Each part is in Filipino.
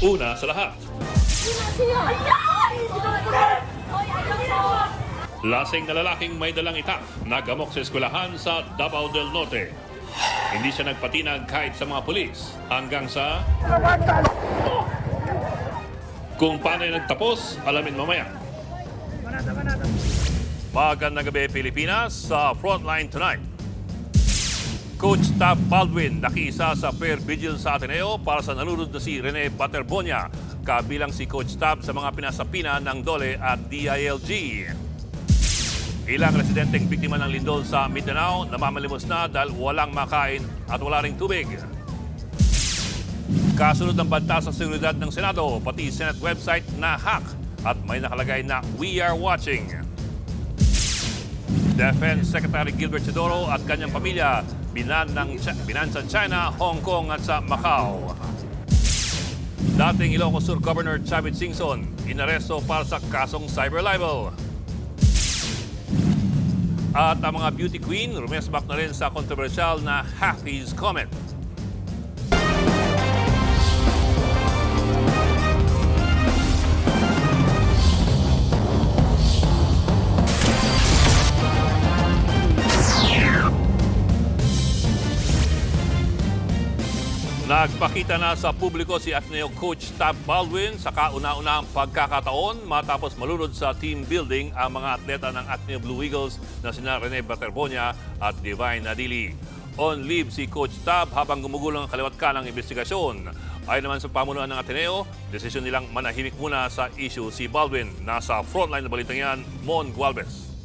Una sa lahat, lasing na lalaking may dalang itak nagamok sa eskwelahan sa Davao del Norte. Hindi siya nagpatinag kahit sa mga pulis hanggang sa... Kung paano nagtapos, alamin mamaya. Magandang gabi Pilipinas sa Frontline Tonight. Coach Tab Baldwin nakiisa sa prayer vigil sa Ateneo para sa nalulod na si Rene Baterbonia, kabilang si Coach Tab sa mga pinasapina ng DOLE at DILG. Ilang residenteng biktima ng lindol sa Mindanao namamalimos na dahil walang makain at wala ring tubig. Kasunod ng banta sa seguridad ng Senado, pati Senate website na hack at may nakalagay na "We are watching". Defense Secretary Gilbert Sidoro at kanyang pamilya binan sa China, Hong Kong at sa Macau. Dating Ilocos Sur Governor Chavit Singson inaresto para sa kasong cyber libel. At ang mga beauty queen rumesbak na rin sa kontrobersyal na Hafiz comment. Nagpakita na sa publiko si Ateneo Coach Tab Baldwin sa kauna-unahang pagkakataon matapos malunod sa team building ang mga atleta ng Ateneo Blue Eagles na sina Rene Baterbonia at Divine Adili. On leave si Coach Tab habang gumugulang ang kaliwat kanang investigasyon. Ayon naman sa pamunuan ng Ateneo, desisyon nilang manahimik muna sa issue si Baldwin. Nasa frontline na balitang yan, Mon Gualvez.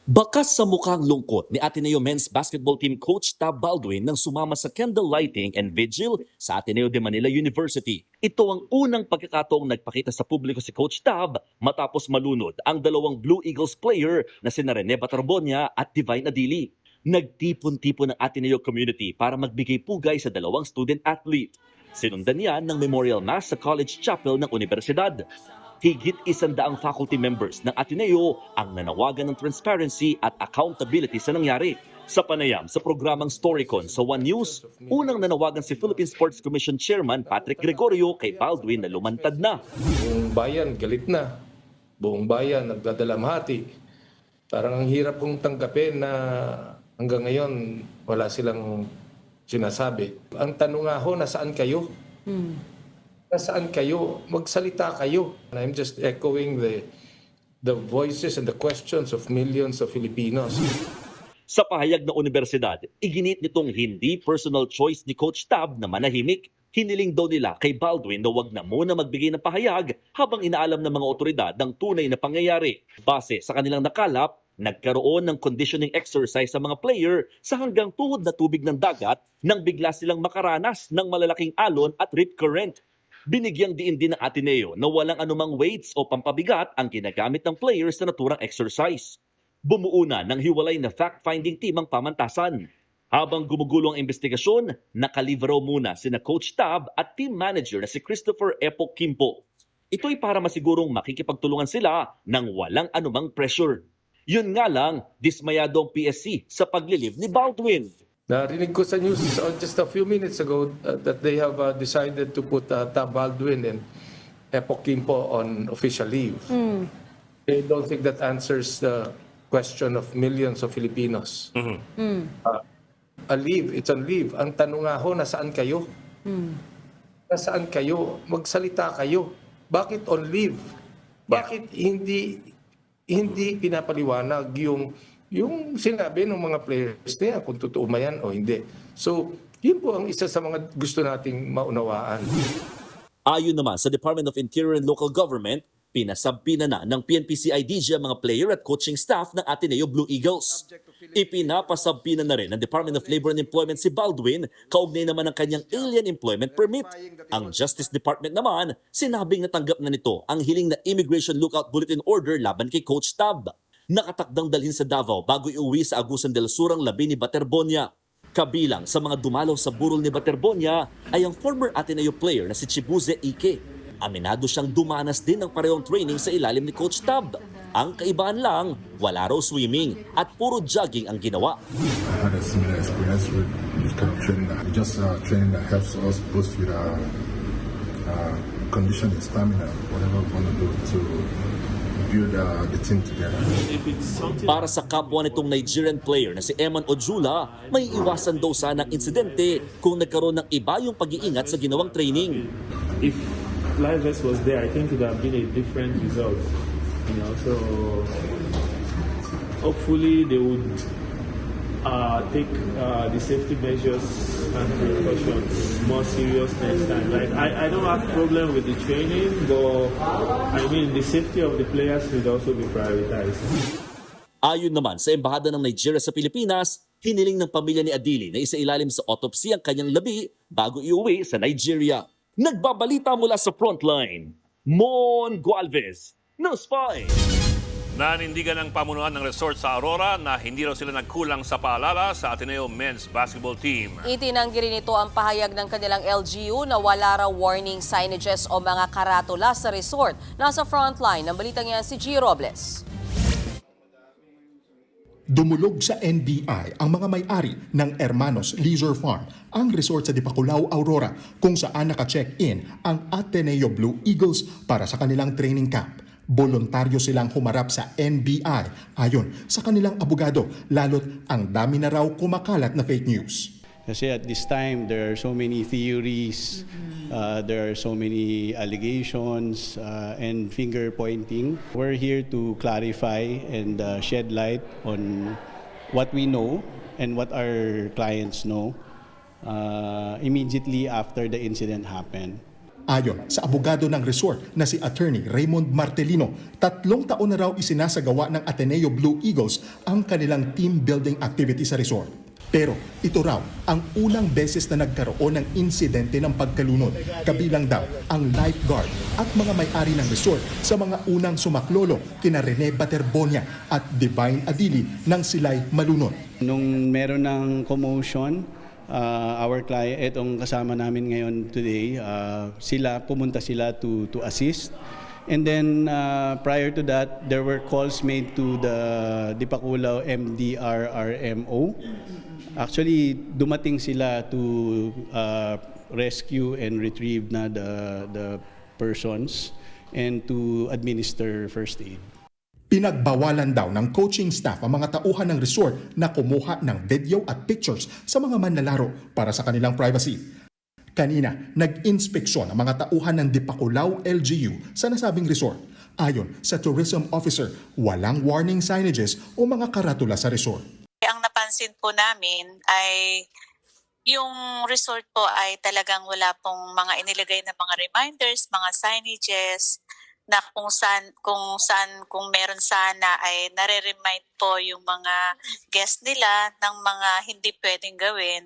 Bakas sa mukhang lungkot ni Ateneo Men's Basketball Team Coach Tab Baldwin nang sumama sa candle lighting and vigil sa Ateneo de Manila University. Ito ang unang pagkakataong nagpakita sa publiko si Coach Tab matapos malunod ang dalawang Blue Eagles player na sina Rene Baterbonia at Divine Adili. Nagtipon-tipon ng Ateneo community para magbigay pugay sa dalawang student athlete. Sinundan yan ng memorial mass sa College Chapel ng Universidad. Higit 100 faculty members ng Ateneo ang nanawagan ng transparency at accountability sa nangyari. Sa panayam sa programang Storycon sa One News, unang nanawagan si Philippine Sports Commission Chairman Patrick Gregorio kay Baldwin na lumantad na. Buong bayan galit na. Buong bayan nagdadalamhati. Parang ang hirap kong tanggapin na hanggang ngayon wala silang sinasabi. Ang tanong nga ho, nasaan kayo? Nasaan kayo? Magsalita kayo. And I'm just echoing the voices and the questions of millions of Filipinos. Sa pahayag ng universidad, iginit nitong hindi personal choice ni Coach Tab na manahimik. Hiniling daw nila kay Baldwin na wag na muna magbigay ng pahayag habang inaalam ng mga otoridad ng tunay na pangyayari. Base sa kanilang nakalap, nagkaroon ng conditioning exercise sa mga player sa hanggang tuhod na tubig ng dagat nang bigla silang makaranas ng malalaking alon at rip current. Binigyang diin din ng Ateneo na walang anumang weights o pampabigat ang ginagamit ng players sa naturang exercise. Bumuo na ng hiwalay na fact-finding team ang pamantasan. Habang gumugulo ang investigasyon, nakalibro muna sina Coach Tab at team manager na si Christopher Epo Kimpo. Ito'y para masigurong makikipagtulungan sila ng walang anumang pressure. Yun nga lang, dismayado ang PSC sa paglilive ni Baldwin. Narinig ko sa news just a few minutes ago that they have decided to put Tab Baldwin and Epo Kimpo on official leave. I don't think that answers the question of millions of Filipinos. A leave, it's on leave. Ang tanong nga ho, nasaan kayo? Nasaan kayo? Magsalita kayo. Bakit on leave? Bakit hindi pinapaliwanag yung sinabi ng mga players niya kung totoo ba yan o hindi. So, yun po ang isa sa mga gusto nating maunawaan. Ayon naman sa Department of Interior and Local Government, pinasabpina na ng PNP-CIDG ang mga player at coaching staff ng Ateneo Blue Eagles. Ipinapasabpina na rin ng Department of Labor and Employment si Baldwin, kaugnay naman ng kanyang alien employment permit. Ang Justice Department naman, sinabing natanggap na nito ang hiling na Immigration Lookout Bulletin Order laban kay Coach Tab. Nakatakdang dalhin sa Davao bago iuwi sa Agusan del Sur ang labi ni Baterbonia. Kabilang sa mga dumalaw sa burol ni Baterbonia ay ang former Ateneo player na si Chibuze Ike. Aminado siyang dumanas din ng parehong training sa ilalim ni Coach Tab. Ang kaibaan lang, wala raw swimming at puro jogging ang ginawa. I had a similar experience with kind of training. Just training that helps us boost with conditioning, stamina, whatever we want to do to build the team together. Para sa kapwa nitong Nigerian player na si Eman Ojula, may iwasan daw sana ang insidente kung nagkaroon ng iba yung pag-iingat sa ginawang training. If live vest was there, I think it would have been a different result. So hopefully they would take the safety measures and precautions more serious next time. Like I don't have problem with the training, but I mean the safety of the players should also be prioritized. Ayon naman sa Embahada ng Nigeria sa Pilipinas, hiniling ng pamilya ni Adili na isailalim sa autopsy ang kanyang labi bago iuwi sa Nigeria. Nagbabalita mula sa frontline, Mon Gualvez, News 5. Nanindigan ng pamunuan ng resort sa Aurora na hindi raw sila nagkulang sa paalala sa Ateneo Men's Basketball Team. Itinanggi rin ito ang pahayag ng kanilang LGU na wala raw warning signages o mga karatula sa resort. Nasa frontline ng balitang yan si G. Robles. Dumulog sa NBI ang mga may-ari ng Hermanos Leisure Farm, ang resort sa Dipaculao, Aurora, kung saan naka-check-in ang Ateneo Blue Eagles para sa kanilang training camp. Voluntaryo silang humarap sa NBI ayon sa kanilang abogado, lalo't ang dami na raw kumakalat na fake news. Kasi at this time, there are so many theories, there are so many allegations and finger-pointing. We're here to clarify and shed light on what we know and what our clients know immediately after the incident happened. Ayon sa abogado ng resort na si Attorney Raymond Martelino, 3 taon na raw isinasagawa ng Ateneo Blue Eagles ang kanilang team building activity sa resort. Pero ito raw ang unang beses na nagkaroon ng insidente ng pagkalunod, kabilang daw ang lifeguard at mga may-ari ng resort sa mga unang sumaklolo kina Rene Baterbonia at Divine Adili nang sila'y malunod. Nung meron ng commotion, our client, itong kasama namin ngayon today, pumunta sila to assist. And then prior to that, there were calls made to the Dipaculao MDRRMO. Actually, dumating sila to rescue and retrieve na the persons and to administer first aid. Pinagbawalan daw ng coaching staff ang mga tauhan ng resort na kumuha ng video at pictures sa mga manlalaro para sa kanilang privacy. Kanina, nag-inspeksyon ang mga tauhan ng Dipaculao LGU sa nasabing resort. Ayon sa tourism officer, walang warning signages o mga karatula sa resort. Ang napansin po namin ay yung resort po ay talagang wala pong mga inilagay na mga reminders, mga signages, na kung meron sana ay nare-remind po yung mga guest nila ng mga hindi pwedeng gawin.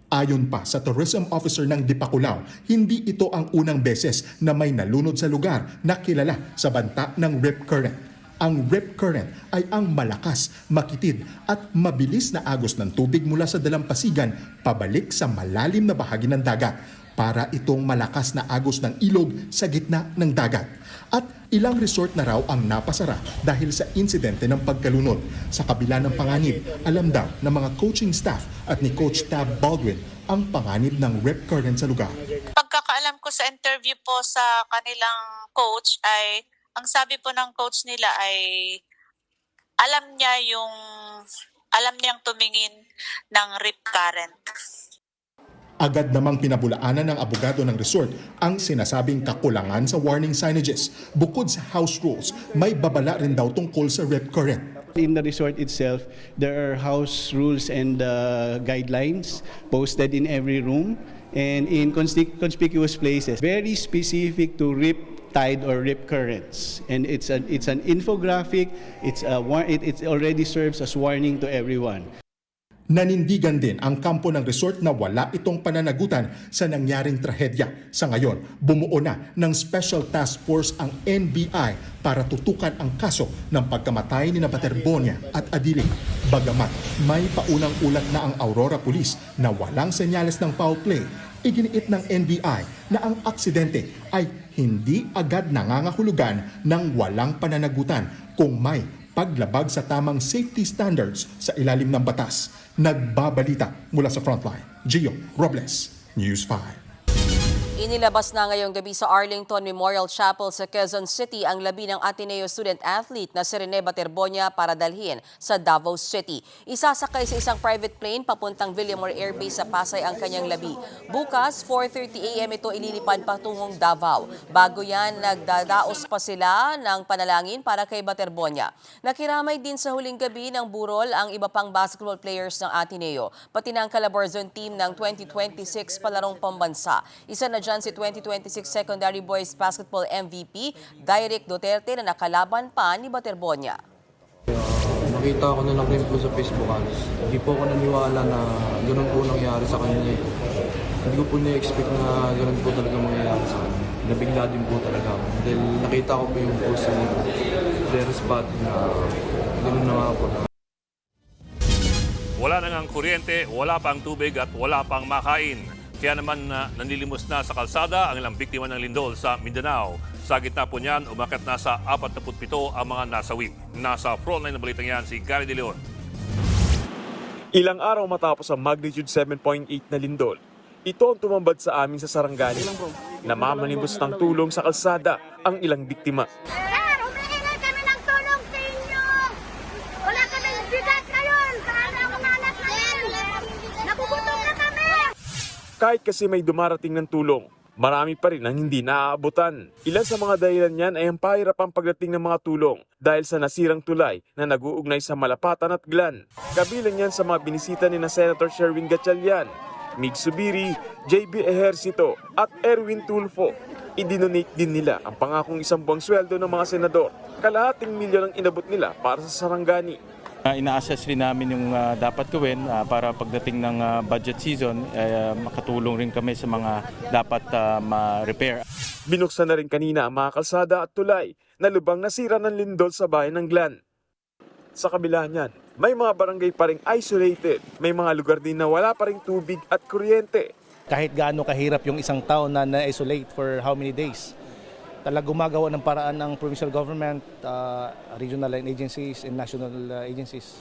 Ayon pa sa tourism officer ng Dipaculao, hindi ito ang unang beses na may nalunod sa lugar na kilala sa banta ng rip current. Ang rip current ay ang malakas, makitid at mabilis na agos ng tubig mula sa dalampasigan pabalik sa malalim na bahagi ng dagat para itong malakas na agos ng ilog sa gitna ng dagat. At ilang resort na raw ang napasara dahil sa insidente ng pagkalunod. Sa kabila ng panganib, alam daw ng mga coaching staff at ni Coach Tab Baldwin ang panganib ng rip current sa lugar. Pagkakaalam ko sa interview po sa kanilang coach ay, ang sabi po ng coach nila ay alam niyang tumingin ng rip current. Agad namang pinabulaanan ng abogado ng resort ang sinasabing kakulangan sa warning signages. Bukod sa house rules, may babala rin daw tungkol sa rip current. In the resort itself, there are house rules and guidelines posted in every room and in conspicuous places, very specific to rip tide or rip currents. And it's an infographic. It already serves as warning to everyone. Nanindigan din ang kampo ng resort na wala itong pananagutan sa nangyaring trahedya. Sa ngayon, bumuo na ng Special Task Force ang NBI para tutukan ang kaso ng pagkamatay ni Baterbonia at Adiling. Bagamat may paunang ulat na ang Aurora Police na walang senyales ng foul play, iginiit ng NBI na ang aksidente ay hindi agad nangangahulugan ng walang pananagutan kung may paglabag sa tamang safety standards sa ilalim ng batas. Nagbabalita mula sa Frontline, Gio Robles, News 5. Inilabas na ngayong gabi sa Arlington Memorial Chapel sa Quezon City ang labi ng Ateneo student athlete na si Rene Baterbonia para dalhin sa Davao City. Isasakay sa isang private plane papuntang Villamor Air Base sa Pasay ang kanyang labi. Bukas, 4:30 a.m. ito ililipad patungong Davao. Bago yan, nagdadaos pa sila ng panalangin para kay Baterbonia. Nakiramay din sa huling gabi ng burol ang iba pang basketball players ng Ateneo, pati ng Calabarzon team ng 2026 palarong pambansa. Isa na dyan si 2026 Secondary Boys Basketball MVP, Direk Duterte na nakalaban pa ni Baterbonia. Nakita ko na lang rin po sa Facebook ads. Hindi po ako naniwala na ganun po nangyari sa kanya. Hindi ko po na-expect na ganun po talaga mangyayari sa kanya. Nabigla din po talaga ako. Dahil nakita ko po yung post ni Blair Spot na ganun na nga po. Wala na ngang kuryente, wala pang tubig at wala pang makain. Kaya naman nanlilimos na sa kalsada ang ilang biktima ng lindol sa Mindanao. Sa gitna po niyan, umakyat na sa 47 ang mga nasawi. Nasa frontline ng balitang yan si Gary De Leon. Ilang araw matapos ang magnitude 7.8 na lindol, ito ang tumambad sa amin sa Sarangani. Namamalimos ng tulong sa kalsada ang ilang biktima. Humihingi kami ng tulong sa inyo! Wala kami bigas ngayon! Paano ako manak ngayon? Nagugutom na kami! Kahit kasi may dumarating ng tulong, marami pa rin ang hindi naaabutan. Ilan sa mga dahilan niyan ay ang pahirapang pagdating ng mga tulong dahil sa nasirang tulay na nag-uugnay sa Malapatan at Glan. Kabilang yan sa mga binisita ni na Senator Sherwin Gatchalian, Mig Subiri, JB Ejercito at Erwin Tulfo. Idinonate din nila ang pangakong 1 buwang sweldo ng mga senador. Kalahating milyon ang inabot nila para sa Sarangani. Ina-assess rin namin yung dapat gawin para pagdating ng budget season, makatulong rin kami sa mga dapat ma-repair. Binuksan na rin kanina ang mga kalsada at tulay na lubang nasira ng lindol sa bayan ng Glan. Sa kabila niyan, may mga barangay pa ring isolated, may mga lugar din na wala pa ring tubig at kuryente. Kahit gaano kahirap yung isang taon na na-isolate for how many days, talaga gumagawa ng paraan ng provincial government, regional agencies, and national agencies.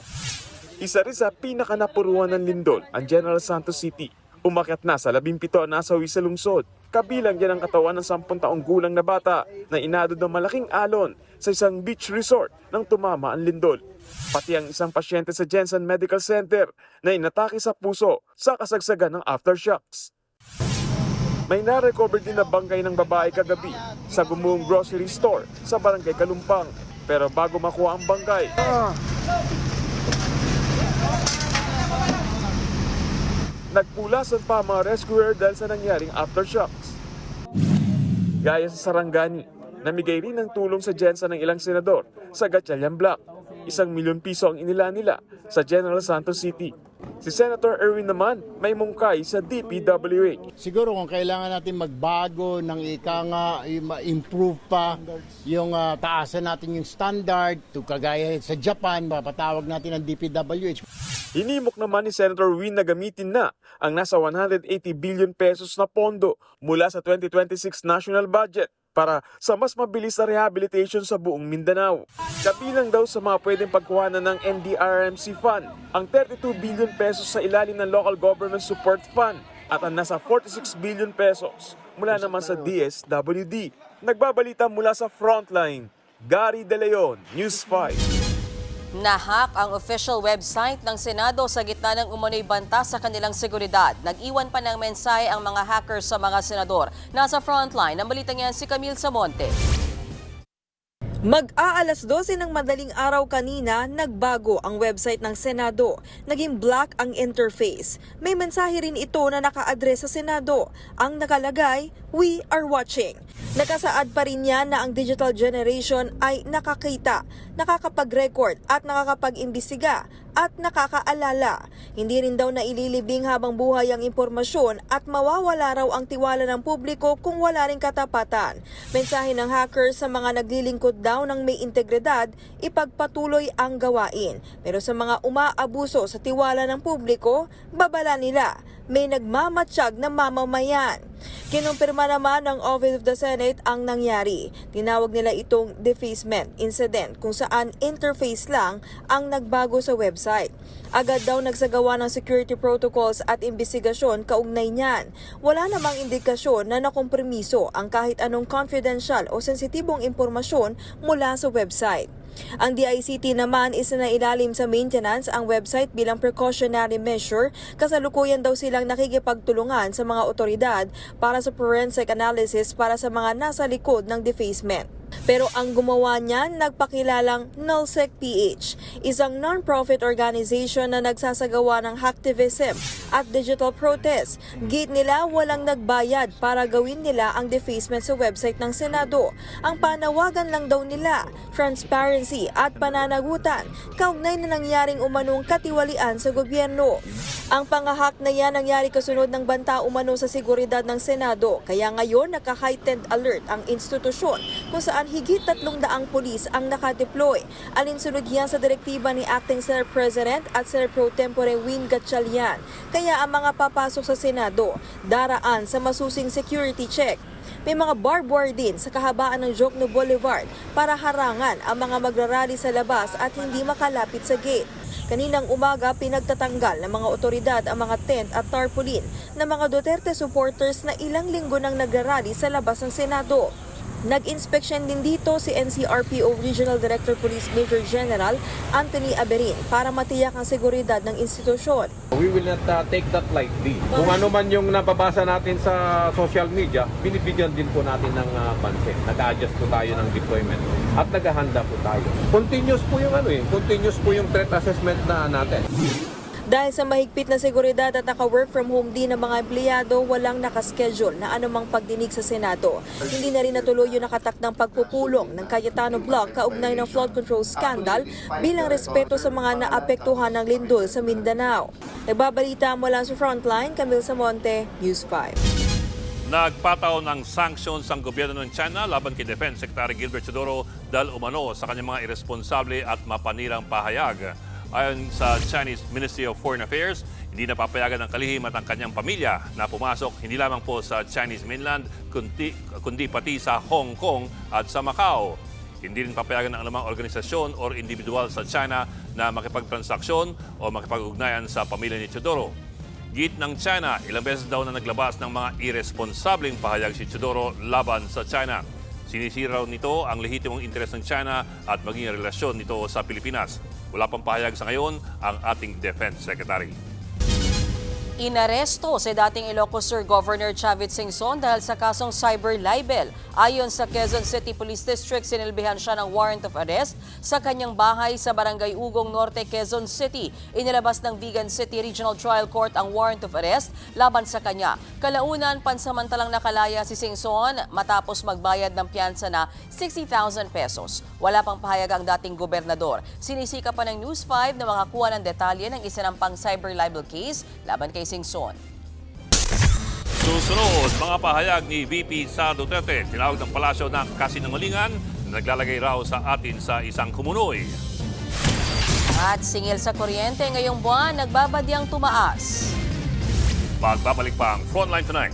Isa rin sa pinakanapuruan ng lindol ang General Santos City. Umakyat na sa 17 ang nasawi sa lungsod. Kabilang yan ang katawan ng 10 taong gulang na bata na inadod ng malaking alon sa isang beach resort nang tumama ang lindol. Pati ang isang pasyente sa Jensen Medical Center na inatake sa puso sa kasagsagan ng aftershocks. May na-recover din na bangkay ng babae kagabi sa Gumuong Grocery Store sa Barangay Kalumpang. Pero bago makuha ang bangkay, nagpulasan pa ang mga rescuer dahil sa nangyaring aftershocks. Gaya sa Sarangani, namigay rin ng tulong sa Jensen ng ilang senador sa Gatchalian Block. 1 milyon piso ang inila nila sa General Santos City. Si Senator Erwin naman may mungkay sa DPWH. Siguro kung kailangan natin magbago ng improve pa yung taasan natin yung standard to kagaya sa Japan, mapatawag natin ang DPWH. Hinimok naman ni Senator Win na gamitin na ang nasa 180 billion pesos na pondo mula sa 2026 national budget para sa mas mabilis na rehabilitation sa buong Mindanao. Kabilang daw sa mga pwedeng pagkuhanan ng NDRRMC Fund ang 32 billion pesos sa ilalim ng Local Government Support Fund at ang nasa 46 billion pesos mula naman sa DSWD. Nagbabalita mula sa Frontline, Gary De Leon, News 5. Nahack ang official website ng Senado sa gitna ng umano'y banta sa kanilang seguridad. Nag-iwan pa ng mensahe ang mga hackers sa mga senador. Nasa Frontline, ang balitang yan si Camille Samonte. Mag-aalas 12 ng madaling araw kanina, nagbago ang website ng Senado. Naging black ang interface. May mensahe rin ito na naka-address sa Senado. Ang nakalagay, "We are watching." Nakasaad pa rin niya na ang digital generation ay nakakita, nakakapag-record at nakakapag-imbestiga at nakakaalala. Hindi rin daw na ililibing habang buhay ang impormasyon at mawawala raw ang tiwala ng publiko kung wala ring katapatan. Mensahe ng hackers sa mga naglilingkod daw ng may integridad, ipagpatuloy ang gawain. Pero sa mga umaabuso sa tiwala ng publiko, babala nila. may nagmamatsyag na mamamayan. Kinumpirma naman ng Office of the Senate ang nangyari. Tinawag nila itong defacement incident kung saan interface lang ang nagbago sa website. Agad daw nagsagawa ng security protocols at investigasyon kaugnay niyan. Wala namang indikasyon na nakompromiso ang kahit anong confidential o sensitibong impormasyon mula sa website. Ang DICT naman isinailalim sa maintenance ang website bilang precautionary measure. Kasalukuyan daw silang nakikipagtulungan sa mga otoridad para sa forensic analysis para sa mga nasa likod ng defacement. Pero ang gumawa niyan, nagpakilalang Nullsec PH, isang non-profit organization na nagsasagawa ng hacktivism at digital protest. Gate nila walang nagbayad para gawin nila ang defacement sa website ng Senado. Ang panawagan lang daw nila, transparency at pananagutan, kaugnay na nangyaring umanong katiwalian sa gobyerno. Ang pangahak na yan nangyari kasunod ng banta umano sa seguridad ng Senado, kaya ngayon naka-heightened alert ang institusyon kung saan higit 300 pulis ang nakadeploy. Alinsunod yan sa direktiba ni Acting Senate President at Senate Pro Tempore Win Gatchalian. Kaya ang mga papasok sa Senado, daraan sa masusing security check. May mga barbed wire din sa kahabaan ng Jokno Boulevard para harangan ang mga magrarally sa labas at hindi makalapit sa gate. Kaninang umaga, pinagtatanggal ng mga otoridad ang mga tent at tarpaulin ng mga Duterte supporters na ilang linggo nang nagrarally sa labas ng Senado. Nag-inspeksyon din dito si NCRPO Regional Director Police Major General Anthony Aberin para matiyak ang seguridad ng institusyon. We will not take that lightly. Kung ano man yung nababasa natin sa social media, binibigyan din po natin ng pansin. Nag-adjust po tayo ng deployment at naghahanda po tayo. Continuous po yung threat assessment na natin. Dahil sa mahigpit na seguridad at naka-work from home din ng mga empleyado, walang nakaschedule na anumang pagdinig sa Senado. Hindi na rin natuloy yung nakatakdang pagpupulong ng Cayetano Block kaugnay ng flood control scandal bilang respeto sa mga naapektuhan ng lindol sa Mindanao. Nagbabalita mula sa Frontline, Camille Samonte, News 5. Nagpataw ng sanctions ang gobyerno ng China laban kay Defense Secretary Gilbert Chodoro dahil umano sa kanyang mga irresponsable at mapanirang pahayag. Ayon sa Chinese Ministry of Foreign Affairs, hindi napapayagan ng kalihim at ang kanyang pamilya na pumasok hindi lamang po sa Chinese mainland kundi pati sa Hong Kong at sa Macau. Hindi rin papayagan ng anumang organisasyon o individual sa China na makipagtransaksyon o makipag-ugnayan sa pamilya ni Chodoro. Git ng China, ilang beses daw na naglabas ng mga irresponsableng pahayag si Chodoro laban sa China. Sinisira nito ang lehitimong interes ng China at maging relasyon nito sa Pilipinas. Wala pang pahayag sa ngayon ang ating Defense Secretary. Inaresto si dating Ilocos Sur Governor Chavit Singson dahil sa kasong cyber libel. Ayon sa Quezon City Police District, sinilbihan siya ng warrant of arrest sa kanyang bahay sa Barangay Ugong Norte, Quezon City. Inilabas ng Vigan City Regional Trial Court ang warrant of arrest laban sa kanya. Kalaunan, pansamantalang nakalaya si Singson matapos magbayad ng piyansa na 60,000 pesos. Wala pang pahayag ang dating gobernador. Sinisika pa ng News 5 na makakuha ng detalye ng isinampang cyber libel case laban kay Singson. Susunod, mga pahayag ni VP Sara Duterte, tinawag ng palasyo ng kasinungalingan na naglalagay raw sa atin sa isang kumunoy. At singil sa kuryente ngayong buwan, nagbabadyang tumaas. Magbabalik pa ang Frontline Tonight.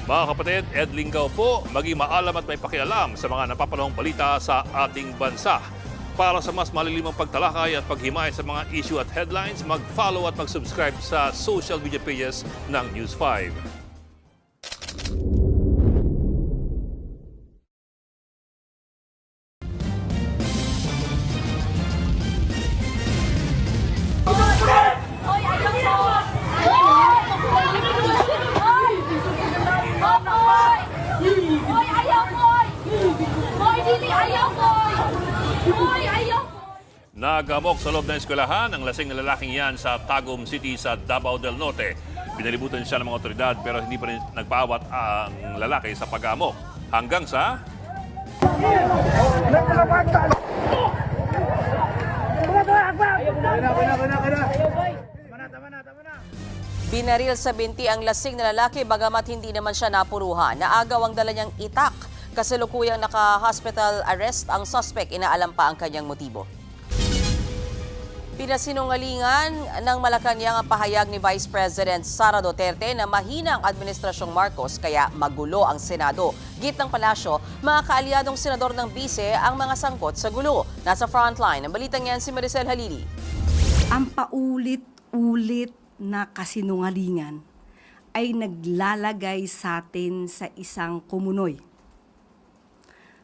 Mga kapatid, Ed Lingaw po, maging maalam at may pakialam sa mga napapanahong balita sa ating bansa. Para sa mas malilimang pagtalakay at paghimay sa mga issue at headlines, mag-follow at mag-subscribe sa social media pages ng News 5. Nagamok sa loob ng eskwelahan ang lasing na lalaking yan sa Tagum City sa Davao del Norte. Pinalibutan siya ng mga otoridad pero hindi pa rin nagpaawat ang lalaki sa pag-amok. Hanggang sa... Binaril sa binti ang lasing na lalaki bagamat hindi naman siya napuruhan. Naagaw ang dala niyang itak. Kasalukuyang naka-hospital arrest ang suspect, inaalam pa ang kanyang motibo. Pinasinungalingan ng Malacanang ang pahayag ni Vice President Sara Duterte na mahina ang Administrasyong Marcos kaya magulo ang Senado. Git ng palasyo, mga kaalyadong senador ng bise ang mga sangkot sa gulo. Nasa frontline, ang balitang yan si Maricel Halili. Ang paulit-ulit na kasinungalingan ay naglalagay sa atin sa isang kumunoy.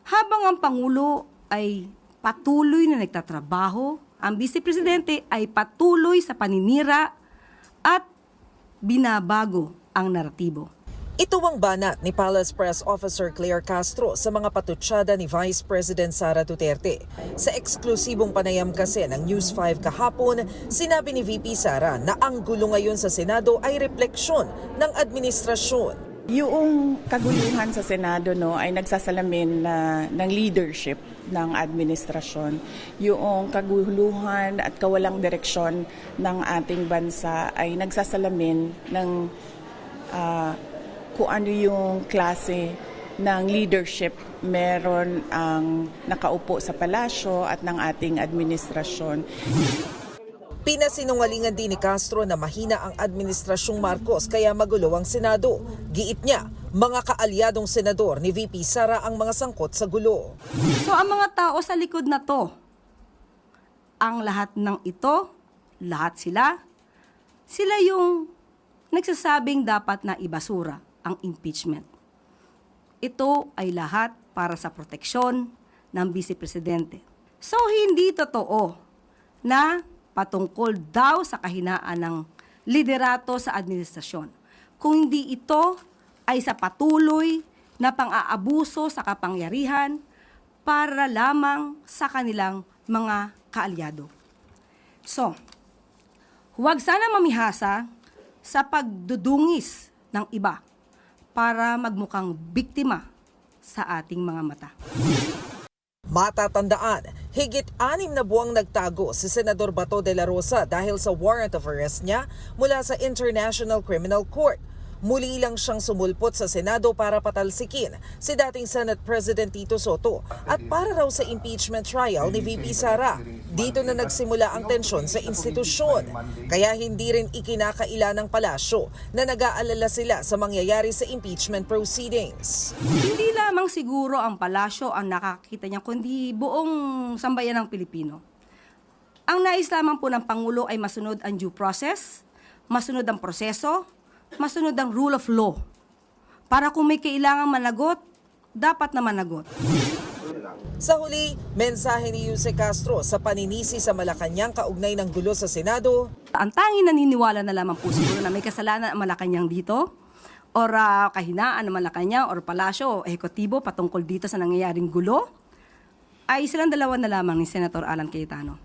Habang ang Pangulo ay patuloy na nagtatrabaho, ang Vice Presidente ay patuloy sa paninira at binabago ang naratibo. Ito ang banat ni Palace Press Officer Claire Castro sa mga patutsada ni Vice President Sara Duterte. Sa eksklusibong panayam kasi ng News 5 kahapon, sinabi ni VP Sara na ang gulo ngayon sa Senado ay refleksyon ng administrasyon. Yung kaguluhan sa Senado ay nagsasalamin ng leadership ng administrasyon. Yung kaguluhan at kawalang direksyon ng ating bansa ay nagsasalamin ng kung ano yung klase ng leadership meron ang nakaupo sa palasyo at ng ating administrasyon. Pinasinungalingan din ni Castro na mahina ang Administrasyong Marcos kaya magulo ang Senado. Giit niya, mga kaalyadong senador ni VP Sara ang mga sangkot sa gulo. So ang mga tao sa likod na to, ang lahat ng ito, lahat sila yung nagsasabing dapat na ibasura ang impeachment. Ito ay lahat para sa proteksyon ng Vice Presidente. So hindi totoo na patungkol daw sa kahinaan ng liderato sa administrasyon. Kung hindi ito ay sa patuloy na pang-aabuso sa kapangyarihan para lamang sa kanilang mga kaalyado. So, huwag sana mamihasa sa pagdudungis ng iba para magmukhang biktima sa ating mga mata. Matatandaan, higit 6 na buwang nagtago si Senador Bato de la Rosa dahil sa warrant of arrest niya mula sa International Criminal Court. Muli lang siyang sumulpot sa Senado para patalsikin si dating Senate President Tito Soto at para raw sa impeachment trial ni VP Sara. Dito na nagsimula ang tensyon sa institusyon. Kaya hindi rin ikinakaila ng palasyo na nag-aalala sila sa mangyayari sa impeachment proceedings. Hindi lamang siguro ang palasyo ang nakakita niya, kundi buong sambayan ng Pilipino. Ang nais lamang po ng Pangulo ay masunod ang due process, masunod ang proseso, masunod ang rule of law. Para kung may kailangang managot, dapat na managot. Sa huli, mensahe ni Jose Castro sa paninisi sa Malacanang kaugnay ng gulo sa Senado. Ang tanging naniniwala na lamang po siguro na may kasalanan ang Malacanang dito, or kahinaan ng Malacanang, or palasyo o ehekutibo patungkol dito sa nangyayaring gulo, ay silang dalawa na lamang ni Senator Alan Cayetano.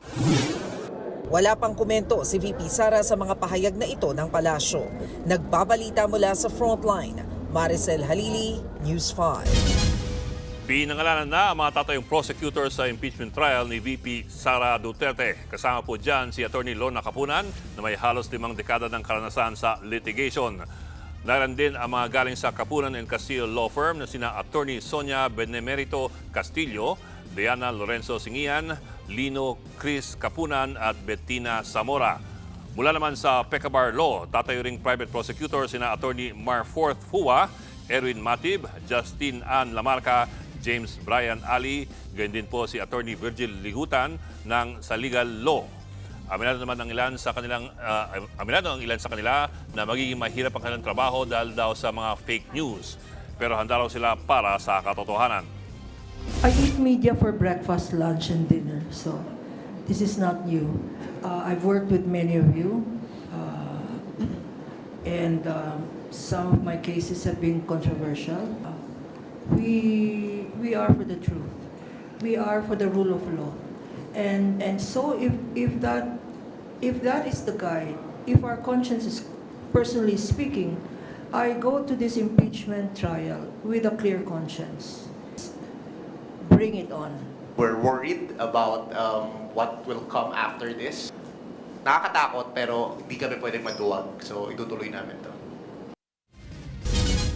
Wala pang komento si VP Sara sa mga pahayag na ito ng palasyo. Nagbabalita mula sa Frontline, Maricel Halili, News 5. Pinangalanan na ang mga tatayong prosecutor sa impeachment trial ni VP Sara Duterte. Kasama po dyan si Atty. Lorna Capunan na may halos 5 dekada ng karanasan sa litigation. Naran din ang mga galing sa Capunan and Castillo Law Firm na sina Atty. Sonia Benemerito Castillo, Diana Lorenzo Singian, Lino Chris Capunan at Bettina Zamora. Mula naman sa Pecabar Law, tatayo ring private prosecutor sina Atty. Marforth Fua, Erwin Matib, Justine Ann Lamarca, James Brian Ali, gayon din po si Atty. Virgil Ligutan ng sa Legal Law. Aminado naman ang ilan sa kanila na magiging mahirap ang kanilang trabaho dahil daw sa mga fake news. Pero handa raw sila para sa katotohanan. I eat media for breakfast, lunch, and dinner. So this is not new. I've worked with many of you, and some of my cases have been controversial. We are for the truth. We are for the rule of law. And so if that is the guide, if our conscience is personally speaking, I go to this impeachment trial with a clear conscience. Bring it on. We're worried about what will come after this. Nakakatakot pero hindi kami pwedeng maduwag. So itutuloy namin to.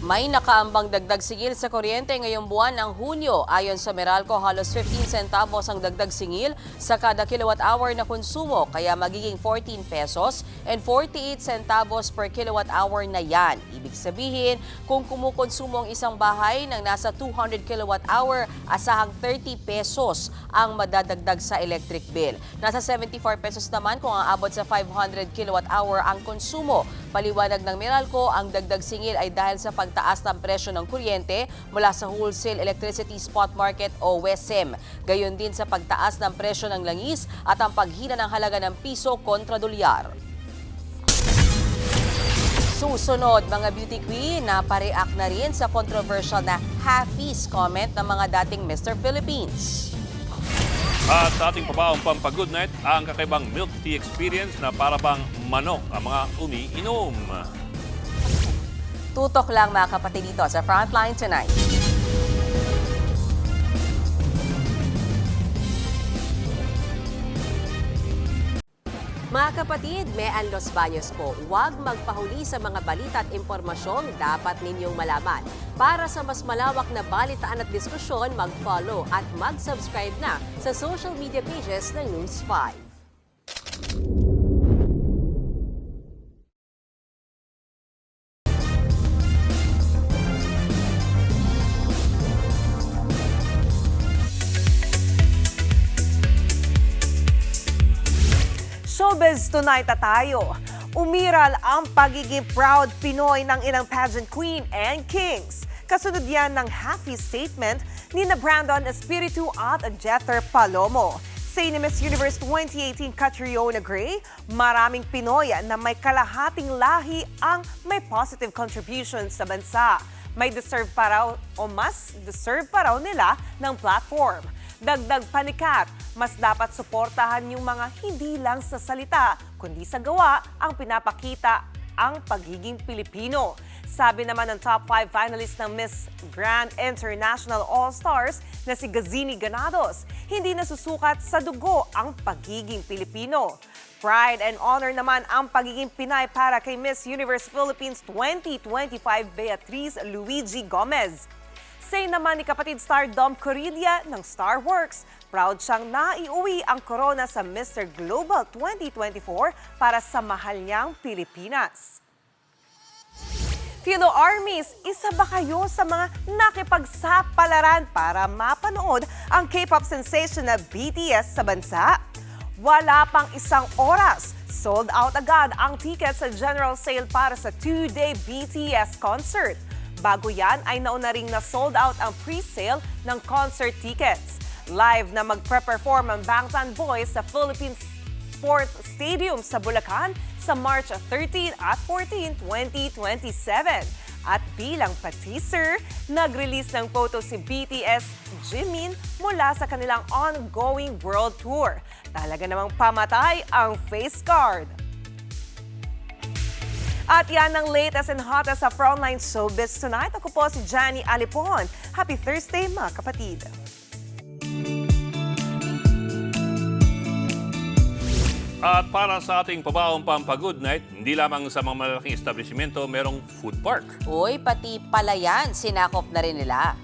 May nakaambang dagdag singil sa kuryente ngayong buwan ng Hunyo. Ayon sa Meralco, halos 15 centavos ang dagdag singil sa kada kilowatt-hour na konsumo, kaya magiging 14 pesos and 48 centavos per kilowatt-hour na yan. Ibig sabihin, kung kumukonsumo ang isang bahay ng nasa 200 kilowatt-hour, asahang 30 pesos ang madadagdag sa electric bill. Nasa 74 pesos naman kung aabot sa 500 kilowatt-hour ang konsumo. Paliwanag ng Meralco, ang dagdag singil ay dahil sa pagtaas ng presyo ng kuryente mula sa Wholesale Electricity Spot Market o WESM. Gayon din sa pagtaas ng presyo ng langis at ang paghina ng halaga ng piso kontra dolyar. Susunod, mga beauty queen, napareact na rin sa controversial na half-face comment ng mga dating Mr. Philippines. At sa ating pabaong pampagood night, ang kakaibang milk tea experience na para bang manok ang mga umiinom. Tutok lang mga kapatid dito sa Frontline Tonight. Mga kapatid, Mean Los Baños po, huwag magpahuli sa mga balita at impormasyong dapat ninyong malaman. Para sa mas malawak na balitaan at diskusyon, mag-follow at mag-subscribe na sa social media pages ng News 5. Showbiz Tonight na tayo. Umiral ang pagiging proud Pinoy ng ilang pageant queen and kings. Kasunod yan ng happy statement ni na Brandon Espiritu at Jether Palomo. Say ni Miss Universe 2018 Catriona Gray, maraming Pinoy na may kalahating lahi ang may positive contributions sa bansa. May deserve pa raw o mas deserve pa raw nila ng platform. Dagdag panikat, mas dapat suportahan yung mga hindi lang sa salita, kundi sa gawa ang pinapakita ang pagiging Pilipino. Sabi naman ng top 5 finalist ng Miss Grand International All-Stars na si Gazini Ganados, hindi nasusukat sa dugo ang pagiging Pilipino. Pride and honor naman ang pagiging Pinay para kay Miss Universe Philippines 2025 Beatriz Luigi Gomez. Say naman ni kapatid star Dom Corilla ng Starworks, proud siyang naiuwi ang corona sa Mr. Global 2024 para sa mahal niyang Pilipinas. Philo Armies, isa ba kayo sa mga nakipagsapalaran para mapanood ang K-pop sensation na BTS sa bansa? Wala pang isang oras, sold out agad ang tickets sa general sale para sa 2-day BTS concert. Bago yan ay nauna ring na-sold out ang pre-sale ng concert tickets. Live na magpe-perform ang Bangtan Boys sa Philippine Sports Stadium sa Bulacan sa March 13 at 14, 2027. At bilang pa-teaser, nag-release ng photo si BTS Jimin mula sa kanilang ongoing world tour. Talaga namang pamatay ang face card. At yan ang latest and hottest sa Frontline Showbiz Tonight. Ako po si Johnny Alipon. Happy Thursday mga kapatid. At para sa ating pabaong pampagood night, hindi lamang sa mga malalaking establishmento, merong food park. Uy, pati palayan, sinakop na rin nila.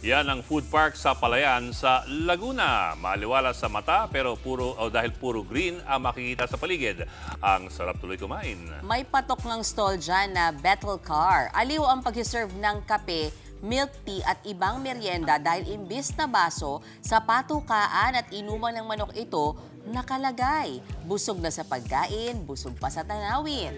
Yan ang food park sa Palayan sa Laguna. Maliwala sa mata pero dahil puro green ang makikita sa paligid. Ang sarap tuloy kumain. May patok ng stall dyan na Battle Car. Aliw ang pag-serve ng kape, milk tea at ibang merienda dahil imbis na baso, sa patukaan at inuman ng manok ito nakalagay. Busog na sa pagkain, busog pa sa tanawin.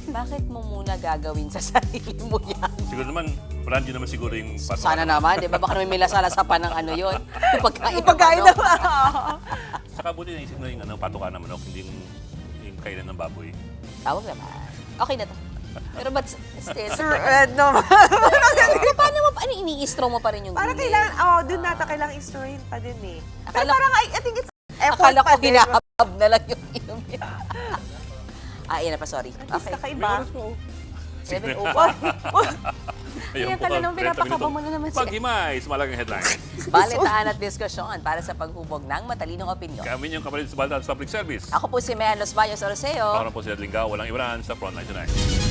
Bakit mo muna gagawin sa sarili mo yan? Siguro naman, brand naman siguro yung patukan. Sana naman, di ba? Baka naman may lasala pa ng ano yun. Pagkain na ba? Saka buti naisip na yung patukan ng manok, hindi yung kainan ng baboy. Tawag naman. Okay na to. Pero but still. Sir Ed naman. Paano mo, ano, ini-istro mo pa rin yung Parang gulay? kailangan, dun nata kailangan istroin pa din eh. Pero Akala- parang I think it's effort Akala pa ko din. hinahabab na lang yung inom niya. Yan na pa, sorry. At least Okay. kakaiba. 7:01. Kaya ka na naman, pinapakaba mo na naman siya. Paghimay sa malaking headline. Balitaan at diskusyon para sa paghubog ng matalinong opinyon. Kami yung kapatid sa Balita sa Public Service. Ako po si Mea Los Valles Oroseo. Ako na po si Ed Lingao, walang iwanan sa Frontline Tonight.